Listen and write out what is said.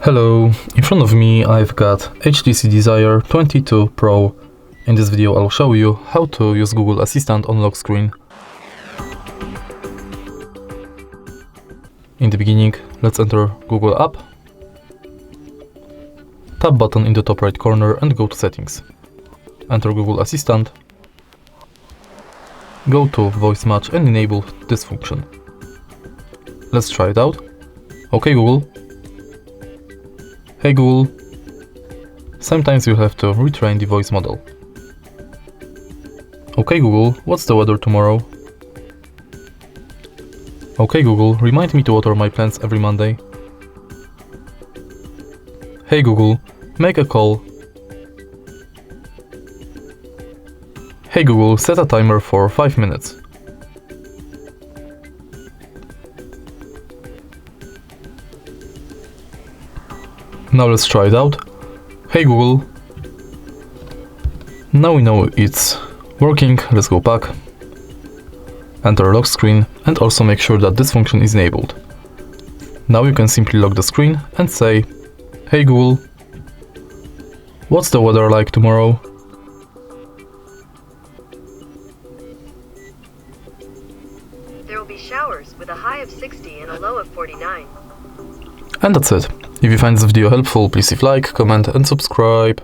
Hello, in front of me I've got HTC Desire 22 Pro. In this video I'll show you how to use Google Assistant on lock screen. In the beginning, let's enter Google app. Tap button in the top right corner and go to settings. Enter Google Assistant. Go to voice match and enable this function. Let's try it out. OK Google. Hey Google. Sometimes you have to retrain the voice model. OK Google, what's the weather tomorrow? OK Google, remind me to water my plants every Monday. Hey Google, make a call. Hey Google, set a timer for 5 minutes. Now let's try it out. Hey Google. Now we know it's working, let's go back. Enter lock screen and also make sure that this function is enabled. Now you can simply lock the screen and say, Hey Google, what's the weather like tomorrow? There will be showers with a high of 60 and a low of 49. And that's it. If you find this video helpful, please leave a like, comment and subscribe.